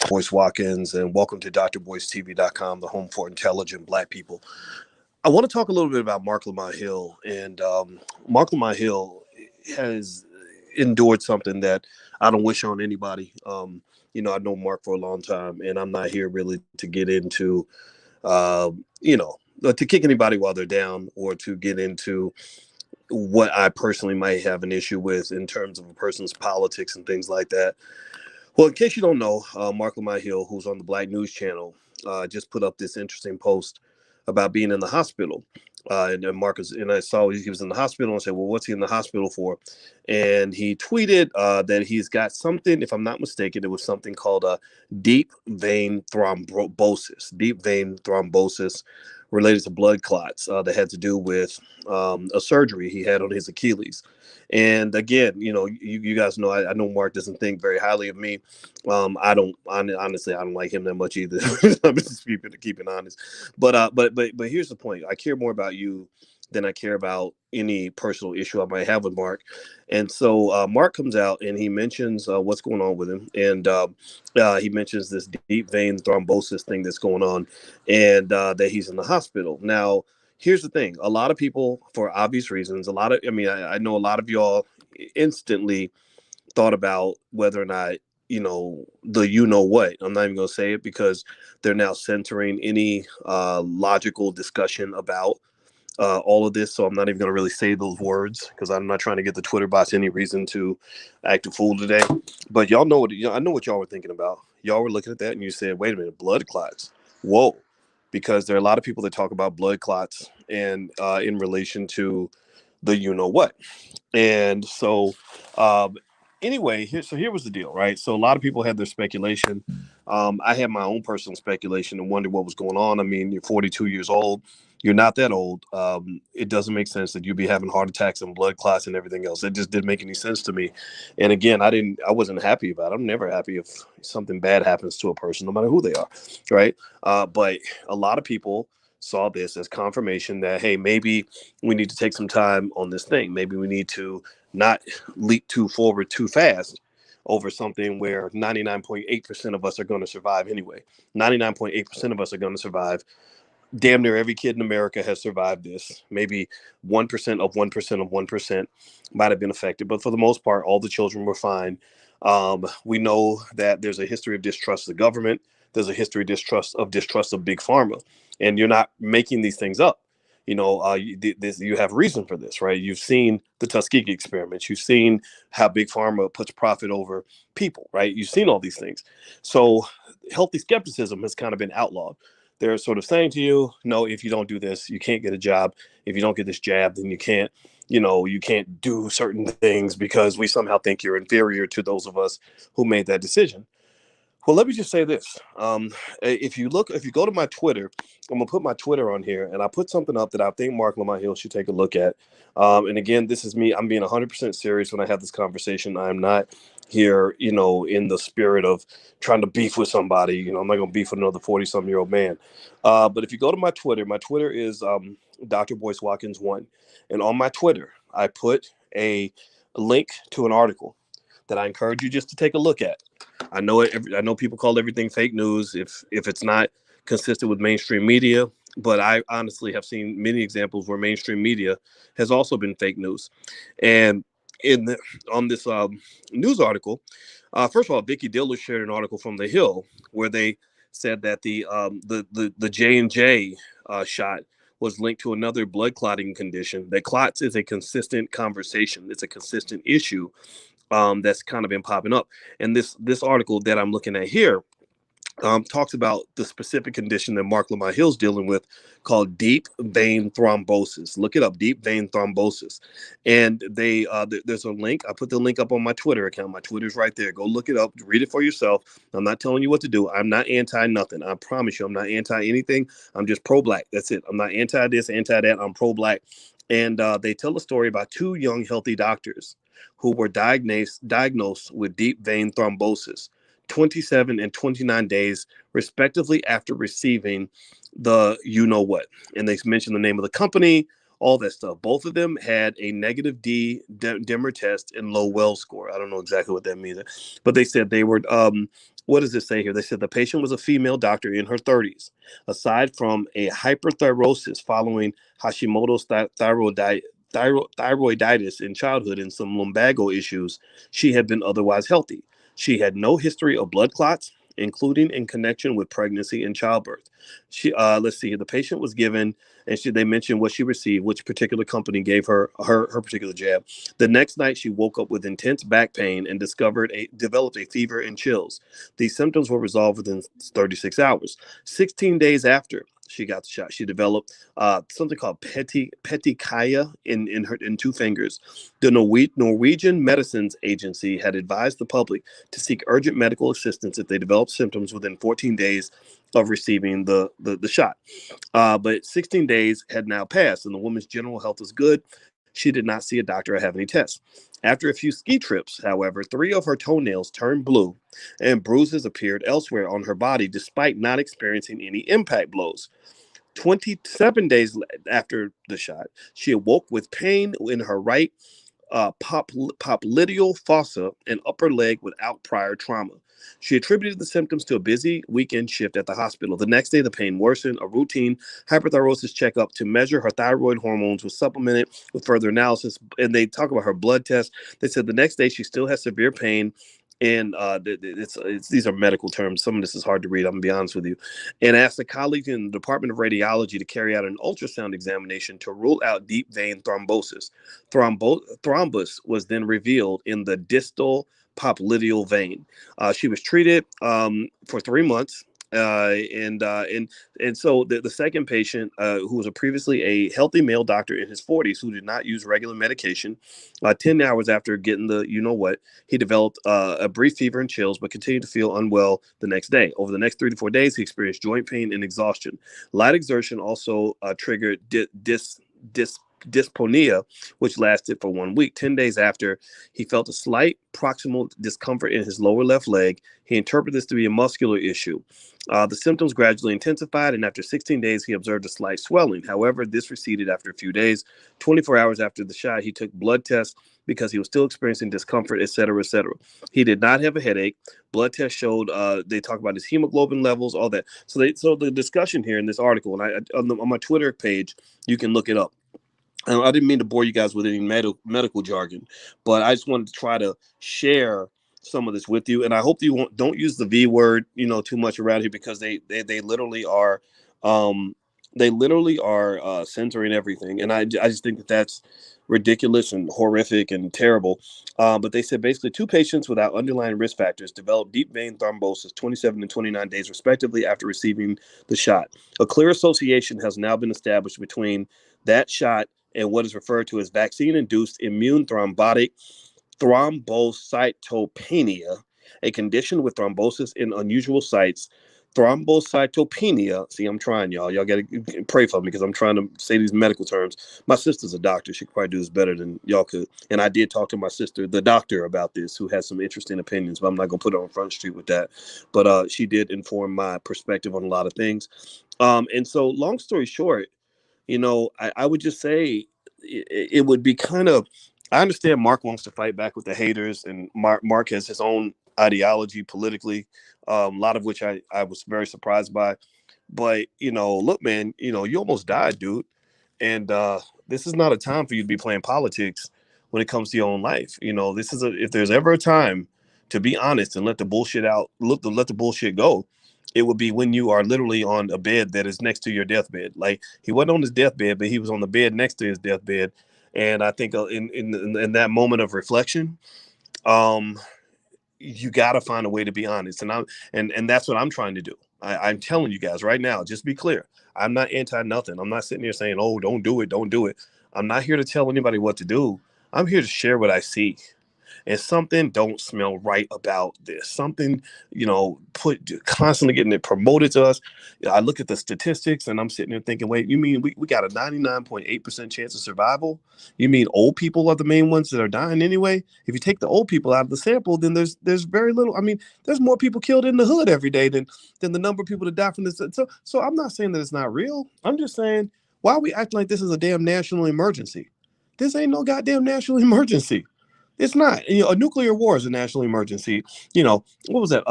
Boyce Watkins, and welcome to drboycetv.com, the home for intelligent Black people. I want to talk a little bit about Marc Lamont Hill, and Marc Lamont Hill has endured something that I don't wish on anybody. I know Mark for a long time, and I'm not here really to get into, uh, to kick anybody while they're down or to get into what I personally might have an issue with in terms of a person's politics and things like that. Well, in case you don't know, Marc Lamont Hill, who's on the Black News Channel, just put up this interesting post about being in the hospital. And Marcus and I saw he was in the hospital and said, "Well, what's he in the hospital for?" And he tweeted that he's got something. If I'm not mistaken, it was something called a deep vein thrombosis. Deep vein thrombosis related to blood clots that had to do with a surgery he had on his Achilles. And again, you guys know I know Mark doesn't think very highly of me. I don't honestly I don't like him that much either. I'm just keeping honest. But here's the point. I care more about you than I care about any personal issue I might have with Mark. And so Mark comes out and he mentions what's going on with him, and he mentions this deep vein thrombosis thing that's going on, and that he's in the hospital now. Here's the thing. A lot of people, for obvious reasons, I know a lot of y'all instantly thought about whether or not, what. I'm not even going to say it because they're now centering any logical discussion about all of this. So I'm not even going to really say those words because I'm not trying to get the Twitter bots any reason to act a fool today. But y'all know I know what y'all were thinking about. Y'all were looking at that and you said, wait a minute, blood clots. Whoa. Because there are a lot of people that talk about blood clots and in relation to the what. And so anyway, here was the deal, right? So a lot of people had their speculation. I had my own personal speculation and wondered what was going on. I mean, you're 42 years old. You're not that old. It doesn't make sense that you'd be having heart attacks and blood clots and everything else. It just didn't make any sense to me. And again, I wasn't happy about it. I'm never happy if something bad happens to a person, no matter who they are, right? But a lot of people saw this as confirmation that, hey, maybe we need to take some time on this thing. Maybe we need to not leap too forward too fast over something where 99.8% of us are going to survive anyway. 99.8% of us are going to survive. Damn near every kid in America has survived this. Maybe 1% of 1% of 1% might have been affected, but for the most part, all the children were fine. We know that there's a history of distrust of the government. There's a history of distrust of big pharma, and you're not making these things up. You have reason for this, right? You've seen the Tuskegee experiments. You've seen how big pharma puts profit over people, right? You've seen all these things. So healthy skepticism has kind of been outlawed. They're sort of saying to you, no, if you don't do this, you can't get a job. If you don't get this jab, then you can't do certain things because we somehow think you're inferior to those of us who made that decision. Well, let me just say this. If you go to my Twitter, I'm going to put my Twitter on here, and I put something up that I think Marc Lamont Hill should take a look at. And again, this is me. I'm being 100% serious when I have this conversation. I'm not here, in the spirit of trying to beef with somebody. I'm not going to beef with another 40-something-year-old man. But if you go to my Twitter is Dr. Boyce Watkins 1. And on my Twitter, I put a link to an article that I encourage you just to take a look at. I know people call everything fake news if it's not consistent with mainstream media, but I honestly have seen many examples where mainstream media has also been fake news. And on this news article, first of all, Vicky Diller shared an article from The Hill where they said that the J&J shot was linked to another blood clotting condition. That clots is a consistent conversation. It's a consistent issue that's kind of been popping up. And this article that I'm looking at here talks about the specific condition that Marc Lamont Hill's dealing with called deep vein thrombosis. Look it up, deep vein thrombosis. And there's a link. I put the link up on my Twitter account. My Twitter's right there. Go look it up. Read it for yourself. I'm not telling you what to do. I'm not anti nothing. I promise you, I'm not anti anything. I'm just pro-black. That's it. I'm not anti this, anti that. I'm pro-black. And they tell a story about two young, healthy doctors who were diagnosed with deep vein thrombosis 27 and 29 days, respectively, after receiving the what. And they mention the name of the company, all that stuff. Both of them had a negative dimmer test and low well score. I don't know exactly what that means, but they said they were. What does it say here? They said the patient was a female doctor in her 30s. Aside from a hyperthyrosis following Hashimoto's thyroiditis in childhood and some lumbago issues, she had been otherwise healthy. She had no history of blood clots, including in connection with pregnancy and childbirth. Let's see, the patient was given, and they mentioned what she received, which particular company gave her particular jab. The next night, she woke up with intense back pain and developed a fever and chills. These symptoms were resolved within 36 hours. 16 days after she got the shot, she developed something called petechia in two fingers. The Norwegian Medicines Agency had advised the public to seek urgent medical assistance if they developed symptoms within 14 days of receiving the shot. But 16 days had now passed, and the woman's general health was good. She did not see a doctor or have any tests. After a few ski trips, however, 3 of her toenails turned blue, and bruises appeared elsewhere on her body despite not experiencing any impact blows. 27 days after the shot, she awoke with pain in her right popliteal fossa and upper leg without prior trauma. She attributed the symptoms to a busy weekend shift at the hospital. The next day, the pain worsened. A routine hyperthyrosis checkup to measure her thyroid hormones was supplemented with further analysis. And they talk about her blood test. They said the next day she still has severe pain. And these are medical terms. Some of this is hard to read. I'm going to be honest with you. And asked a colleague in the Department of Radiology to carry out an ultrasound examination to rule out deep vein thrombosis. Thrombus was then revealed in the distal popliteal vein. She was treated for 3 months. And so the second patient, who was previously a healthy male doctor in his 40s who did not use regular medication, 10 hours after getting he developed a brief fever and chills, but continued to feel unwell the next day. Over the next 3 to 4 days, he experienced joint pain and exhaustion. Light exertion also triggered dyspnea, which lasted for 1 week. 10 days after, he felt a slight proximal discomfort in his lower left leg. He interpreted this to be a muscular issue. The symptoms gradually intensified, and after 16 days, he observed a slight swelling. However, this receded after a few days. 24 hours after the shot, he took blood tests because he was still experiencing discomfort, etc., etc. He did not have a headache. Blood tests showed, they talk about his hemoglobin levels, all that. So the discussion here in this article, and on my Twitter page, you can look it up. I didn't mean to bore you guys with any medical jargon, but I just wanted to try to share some of this with you. And I hope you don't use the V word, too much around here, because they literally are, censoring everything. And I just think that's ridiculous and horrific and terrible. But they said basically 2 patients without underlying risk factors developed deep vein thrombosis 27 and 29 days respectively after receiving the shot. A clear association has now been established between that shot and what is referred to as vaccine-induced immune thrombotic thrombocytopenia, a condition with thrombosis in unusual sites. Thrombocytopenia. See, I'm trying, y'all. Y'all got to pray for me because I'm trying to say these medical terms. My sister's a doctor. She could probably do this better than y'all could. And I did talk to my sister, the doctor, about this, who has some interesting opinions, but I'm not going to put her on Front Street with that. But she did inform my perspective on a lot of things. And so, long story short, I would just say it would be kind of, I understand Mark wants to fight back with the haters, and Mark has his own ideology politically, a lot of which I was very surprised by. But, look, man, you almost died, dude. And this is not a time for you to be playing politics when it comes to your own life. This is if there's ever a time to be honest and let the bullshit out, let the bullshit go, it would be when you are literally on a bed that is next to your deathbed. Like, he wasn't on his deathbed, but he was on the bed next to his deathbed. And I think in that moment of reflection, you got to find a way to be honest. And that's what I'm trying to do. I'm telling you guys right now, just be clear. I'm not anti nothing. I'm not sitting here saying, oh, don't do it. Don't do it. I'm not here to tell anybody what to do. I'm here to share what I see. And something don't smell right about this. Something, constantly getting it promoted to us. I look at the statistics and I'm sitting there thinking, wait, you mean we got a 99.8% chance of survival? You mean old people are the main ones that are dying anyway? If you take the old people out of the sample, then there's very little. I mean, there's more people killed in the hood every day than the number of people that die from this. So I'm not saying that it's not real. I'm just saying Why are we acting like this is a damn national emergency? This ain't no goddamn national emergency. It's not. A nuclear war is a national emergency. What was that?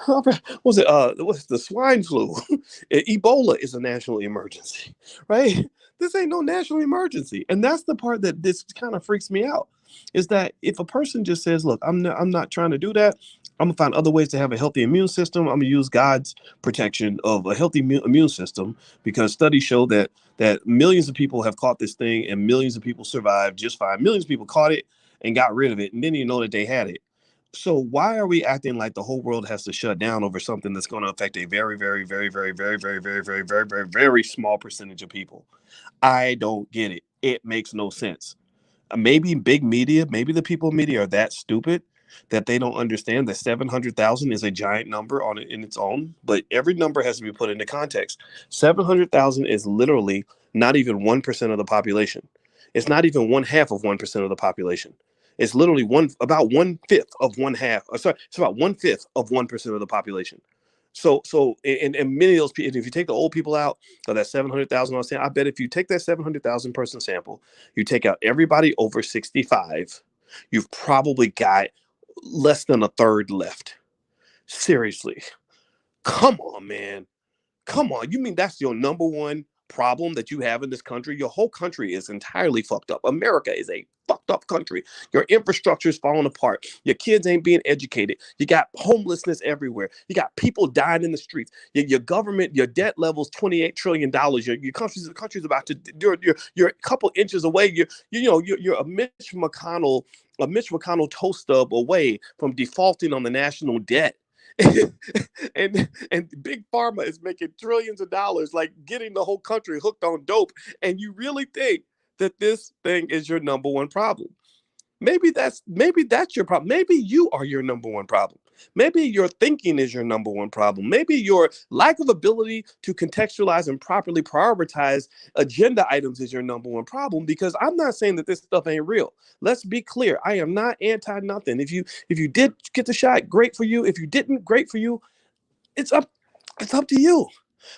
What was it? What's the swine flu? Ebola is a national emergency, right? This ain't no national emergency, and that's the part that this kind of freaks me out. Is that if a person just says, "Look, I'm not trying to do that. I'm gonna find other ways to have a healthy immune system. I'm gonna use God's protection of a healthy immune system," because studies show that millions of people have caught this thing and millions of people survived just fine. Millions of people caught it and got rid of it, and didn't even know that they had it. So why are we acting like the whole world has to shut down over something that's going to affect a very, very, very, very, very, very, very, very, very, very, very small percentage of people? I don't get it. It makes no sense. Maybe big media, maybe the people in media are that stupid that they don't understand that 700,000 is a giant number on it in its own, but every number has to be put into context. 700,000 is literally not even 1% of the population. It's not even one half of 1% of the population. It's literally about one fifth of one half. Sorry, it's about one fifth of 1% of the population. So, and many of those people, if you take the old people out of that 700,000, I bet if you take that 700,000 person sample, you take out everybody over 65, you've probably got less than a third left. Seriously. Come on, man. Come on. You mean that's your number one problem that you have in this country? Your whole country is entirely fucked up. America is a fucked up country. Your infrastructure is falling apart. Your kids ain't being educated. You got homelessness everywhere. You got people dying in the streets. Your government, your debt level's $28 trillion. Your country's about to you're a couple inches away. You're a Mitch McConnell toast stub away from defaulting on the national debt. and big pharma is making trillions of dollars, like getting the whole country hooked on dope. And you really think that this thing is your number one problem? Maybe that's your problem. Maybe you are your number one problem. Maybe your thinking is your number one problem. Maybe your lack of ability to contextualize and properly prioritize agenda items is your number one problem. Because I'm not saying that this stuff ain't real. Let's be clear. I am not anti nothing. If you did get the shot, great for you. If you didn't, great for you. It's up it's up to you.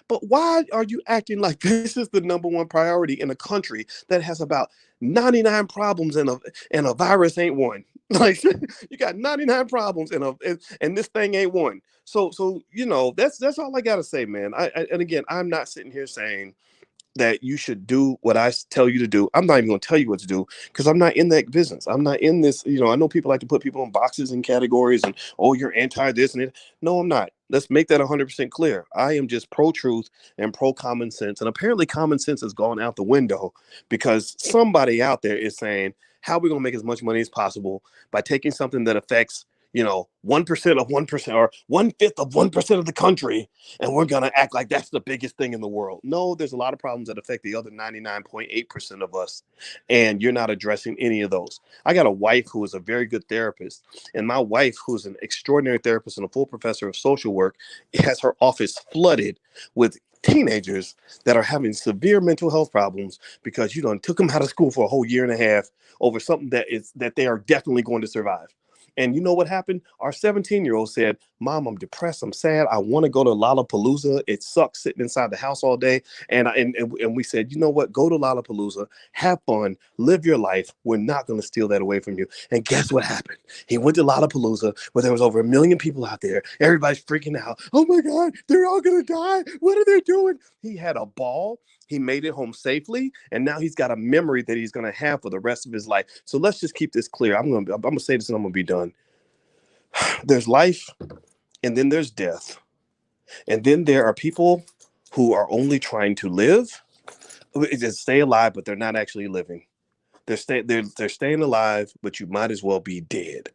But why are you acting like this is the number one priority in a country that has about 99 problems and a virus ain't one? Like you got 99 problems and this thing ain't one. So that's all I gotta say, man. And again, I'm not sitting here saying that you should do what I tell you to do. I'm not even going to tell you what to do because I'm not in that business. I'm not in this. I know people like to put people in boxes and categories and, oh, you're anti this and it. No, I'm not. Let's make that 100% clear. I am just pro truth and pro common sense. And apparently common sense has gone out the window because somebody out there is saying, how are we going to make as much money as possible by taking something that affects 1% of 1% or 1/5 of 1% of the country, and we're going to act like that's the biggest thing in the world. No, there's a lot of problems that affect the other 99.8% of us, and you're not addressing any of those. I got a wife who is a very good therapist, and my wife, who's an extraordinary therapist and a full professor of social work, has her office flooded with teenagers that are having severe mental health problems because you done took them out of school for a whole year and a half over something that they are definitely going to survive. And you know what happened? Our 17-year-old said, Mom, I'm depressed. I'm sad. I want to go to Lollapalooza. It sucks sitting inside the house all day. And we said, you know what? Go to Lollapalooza, have fun, live your life. We're not going to steal that away from you. And guess what happened? He went to Lollapalooza where there was over 1 million people out there. Everybody's freaking out. Oh my God, they're all going to die. What are they doing? He had a ball. He made it home safely, and now he's got a memory that he's going to have for the rest of his life. So let's just keep this clear. I'm going to say this and I'm going to be done. There's life, and then there's death. And then there are people who are only trying to live, just stay alive, but they're not actually living. They're staying alive, but you might as well be dead.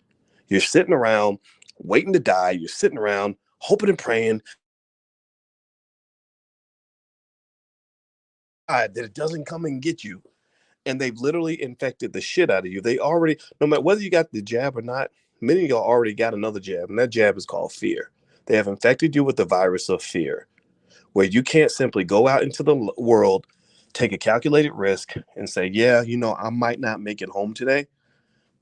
You're sitting around waiting to die. You're sitting around hoping and praying that it doesn't come and get you. And they've literally infected the shit out of you. They already, no matter whether you got the jab or not, many of y'all already got another jab, and that jab is called fear. They have infected you with the virus of fear, where you can't simply go out into the world, take a calculated risk, and say, yeah, I might not make it home today,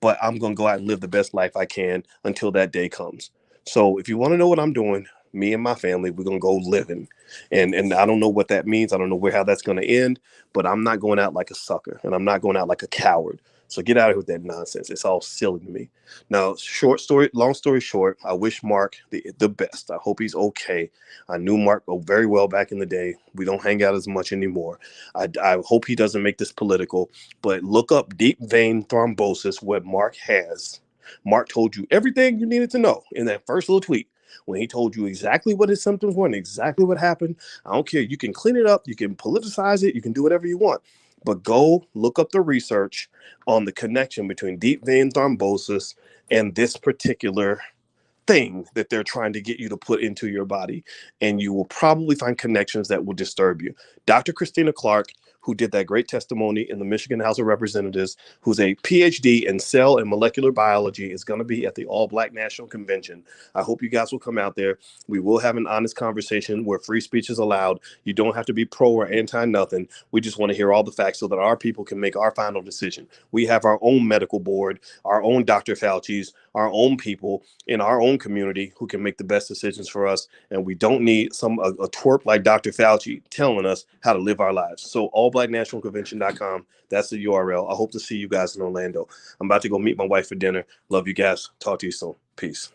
but I'm going to go out and live the best life I can until that day comes. So if you want to know what I'm doing, me and my family, we're gonna go living. And I don't know what that means. I don't know how that's gonna end, but I'm not going out like a sucker and I'm not going out like a coward. So get out of here with that nonsense. It's all silly to me. Now, long story short, I wish Mark the best. I hope he's okay. I knew Mark very well back in the day. We don't hang out as much anymore. I hope he doesn't make this political, but look up deep vein thrombosis, what Mark has. Mark told you everything you needed to know in that first little tweet when he told you exactly what his symptoms were and exactly what happened. I don't care. You can clean it up. You can politicize it. You can do whatever you want. But go look up the research on the connection between deep vein thrombosis and this particular thing that they're trying to get you to put into your body. And you will probably find connections that will disturb you. Dr. Christina Clark, who did that great testimony in the Michigan House of Representatives, who's a PhD in cell and molecular biology, is going to be at the All Black National Convention. I hope you guys will come out there. We will have an honest conversation where free speech is allowed. You don't have to be pro or anti nothing. We just want to hear all the facts so that our people can make our final decision. We have our own medical board, our own Dr. Fauci's, our own people in our own community who can make the best decisions for us. And we don't need a twerp like Dr. Fauci telling us how to live our lives. So allblacknationalconvention.com. That's the URL. I hope to see you guys in Orlando. I'm about to go meet my wife for dinner. Love you guys. Talk to you soon. Peace.